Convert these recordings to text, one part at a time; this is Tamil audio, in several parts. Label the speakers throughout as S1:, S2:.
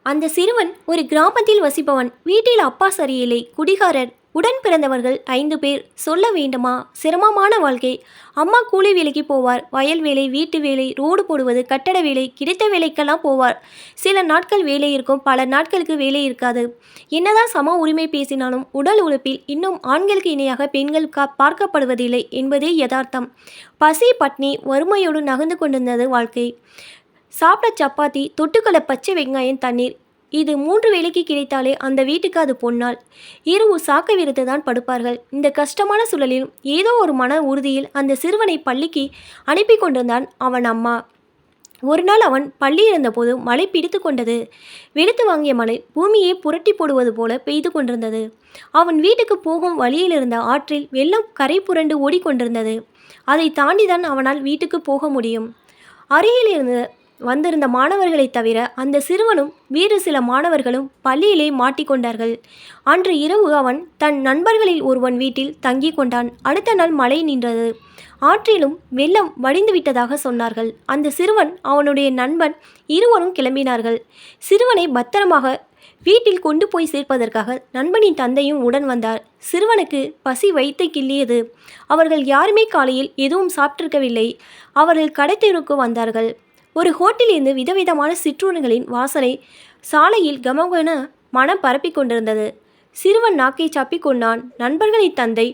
S1: அந்த சிறுவன் ஒரு கிராமத்தில் வசிப்பவன். வீட்டில் அப்பா சரியில்லை, குடிகாரர். உடன் பிறந்தவர்கள் 5 பேர். சொல்ல வேண்டுமா? சிரமமான வாழ்க்கை. அம்மா கூலி வேலைக்கு போவார். வயல் வேலை, வீட்டு வேலை, ரோடு போடுவது, கட்டட வேலை, கிடைத்த வேலைக்கெல்லாம் போவார். சில நாட்கள் வேலை இருக்கும், பல நாட்களுக்கு வேலை இருக்காது. என்னதான் சம உரிமை பேசினாலும் உடல் உழைப்பில் இன்னும் ஆண்களுக்கு இணையாக பெண்கள் பார்க்கப்படுவதில்லை என்பதே யதார்த்தம். பசி, பட்னி, வறுமையோடு நகர்ந்து கொண்டிருந்தது வாழ்க்கை. சாப்பிட சப்பாத்தி, தொட்டுக்கொள்ள பச்சை வெங்காயம், தண்ணீர். இது 3 வேளைக்கு கிடைத்தாலே அந்த வீட்டுக்கு அது பொன்னாள். இரவு சாக்க விரித்து தான் படுப்பார்கள். இந்த கஷ்டமான சூழலில் ஏதோ ஒரு மன உறுதியில் அந்த சிறுவனை பள்ளிக்கு அனுப்பி கொண்டிருந்தான் அவன் அம்மா. ஒரு நாள் அவன் பள்ளி இருந்தபோது மழை பிடித்து கொண்டது. வெளுத்து வாங்கிய மழை பூமியை புரட்டி போடுவது போல பெய்து கொண்டிருந்தது. அவன் வீட்டுக்கு போகும் வழியில் இருந்த ஆற்றில் வெள்ளம் கரை புரண்டு ஓடிக்கொண்டிருந்தது. அதை தாண்டிதான் அவனால் வீட்டுக்கு போக முடியும். அருகில் இருந்து வந்திருந்த மாணவர்களை தவிர அந்த சிறுவனும் வேறு சில மாணவர்களும் பள்ளியிலே மாட்டிக்கொண்டார்கள். அன்று இரவு அவன் தன் நண்பர்களில் ஒருவன் வீட்டில் தங்கி கொண்டான். அடுத்த நாள் மழை நின்றது. ஆற்றிலும் வெள்ளம் வடிந்து விட்டதாக சொன்னார்கள். அந்த சிறுவன், அவனுடைய நண்பன் இருவரும் கிளம்பினார்கள். சிறுவனை பத்திரமாக வீட்டில் கொண்டு போய் சேர்ப்பதற்காக நண்பனின் தந்தையும் உடன் வந்தார். சிறுவனுக்கு பசி வைத்து கிள்ளியது. அவர்கள் யாருமே காலையில் எதுவும் சாப்பிட்டிருக்கவில்லை. அவர்கள் கடைத்தெருவுக்கு வந்தார்கள். ஒரு ஹோட்டலிலிருந்து விதவிதமான சிற்றுண்டிகளின் வாசனை சாலையில் கமகன மனம் பரப்பி கொண்டிருந்தது. சிறுவன் நாக்கை சப்பி கொண்டான். நண்பர்களின் தந்தை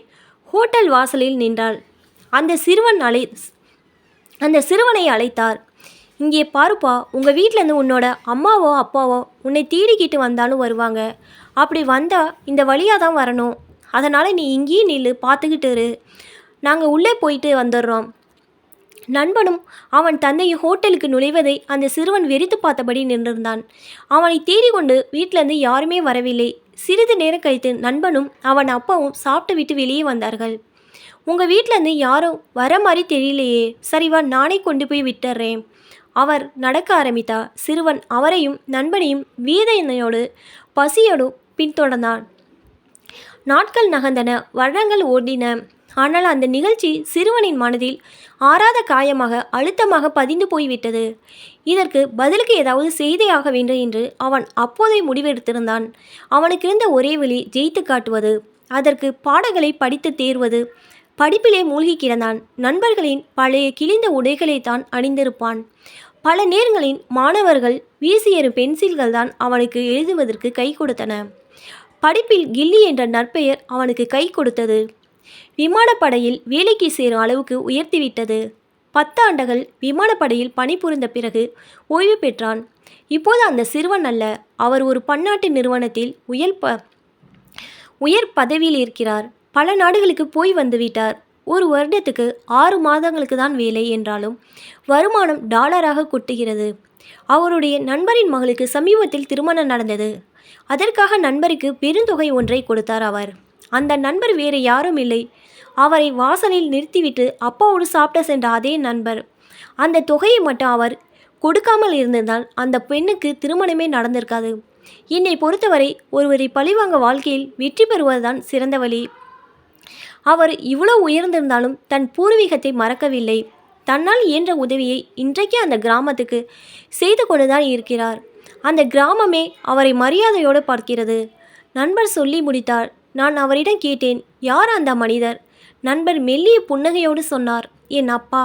S1: ஹோட்டல் வாசலில் நின்றாள். அந்த சிறுவனை அழைத்தார். இங்கே பாருப்பா, உங்கள் வீட்டிலேருந்து உன்னோட அம்மாவோ அப்பாவோ உன்னை தேடிக்கிட்டு வந்தாலும் வருவாங்க. அப்படி வந்தால் இந்த வழியாக தான் வரணும். அதனால் நீ இங்கேயே நில்லு, பார்த்துக்கிட்டு இரு. நாங்கள் உள்ளே போயிட்டு வந்துடுறோம். நண்பனும் அவன் தந்தையும் ஹோட்டலுக்கு நுழைவதை அந்த சிறுவன் வெறித்து பார்த்தபடி நின்றிருந்தான். அவனை தேடிக்கொண்டு வீட்டிலேருந்து யாருமே வரவில்லை. சிறிது நேரம் கழித்து நண்பனும் அவன் அப்பாவும் சாப்பிட்டு விட்டு வெளியே வந்தார்கள். உங்கள் வீட்டிலேருந்து யாரும் வர மாதிரி தெரியலையே. சரிவா, நானே கொண்டு போய் விட்டுறேன். அவர் நடக்க ஆரம்பித்தார். சிறுவன் அவரையும் நண்பனையும் வீதையோடு பசியோடு பின்தொடர்ந்தான். நாட்கள் நகர்ந்தன, வருடங்கள் ஓடின. ஆனால் அந்த நிகழ்ச்சி சிறுவனின் மனதில் ஆறாத காயமாக அழுத்தமாக பதிந்து போய்விட்டது. இதற்கு பதிலுக்கு ஏதாவது செய்தியாக வேண்டும் என்று அவன் அப்போதே முடிவெடுத்திருந்தான். அவனுக்கு இருந்த ஒரே வழி ஜெயித்து காட்டுவது. அதற்கு பாடங்களை படித்து தேர்வது. படிப்பிலே மூழ்கி கிடந்தான். நண்பர்களின் பழைய கிழிந்த உடைகளை தான் அணிந்திருப்பான். பல நேரங்களில் மாணவர்கள் வீசியெறும் பென்சில்கள் தான் அவனுக்கு எழுதுவதற்கு கை கொடுத்தன. படிப்பில் கில்லி என்ற நற்பெயர் அவனுக்கு கை கொடுத்தது. விமானப்படையில் வேலைக்கு சேரும் அளவுக்கு உயர்த்திவிட்டது. 10 ஆண்டுகள் விமானப்படையில் பணிபுரிந்த பிறகு ஓய்வு பெற்றான். இப்போது அந்த சிறுவன் அல்ல, அவர் ஒரு பன்னாட்டு நிறுவனத்தில் உயர் பதவியில் இருக்கிறார். பல நாடுகளுக்கு போய் வந்துவிட்டார். ஒரு வருடத்துக்கு 6 மாதங்களுக்கு தான் வேலை என்றாலும் வருமானம் டாலராக கொட்டுகிறது. அவருடைய நண்பரின் மகளுக்கு சமீபத்தில் திருமணம் நடந்தது. அதற்காக நண்பருக்கு பெருந்தொகை ஒன்றை கொடுத்தார் அவர். அந்த நண்பர் வேறு யாரும் இல்லை, அவரை வாசலில் நிறுத்திவிட்டு அப்பாவோடு சாப்பிட சென்ற அதே நண்பர். அந்த தொகையை மட்டும் அவர் கொடுக்காமல் இருந்திருந்தால் அந்த பெண்ணுக்கு திருமணமே நடந்திருக்காது. என்னை பொறுத்தவரை ஒருவரை பழிவாங்க வாழ்க்கையில் வெற்றி பெறுவதுதான் சிறந்த வழி. அவர் இவ்வளோ உயர்ந்திருந்தாலும் தன் பூர்வீகத்தை மறக்கவில்லை. தன்னால் இயன்ற உதவியை இன்றைக்கு அந்த கிராமத்துக்கு செய்து கொண்டுதான் இருக்கிறார். அந்த கிராமமே அவரை மரியாதையோடு பார்க்கிறது. நண்பர் சொல்லி முடித்தார். நான் அவரிடம் கேட்டேன், யார் அந்த மனிதர்? நண்பர் மெல்லிய புன்னகையோடு சொன்னார், என் அப்பா.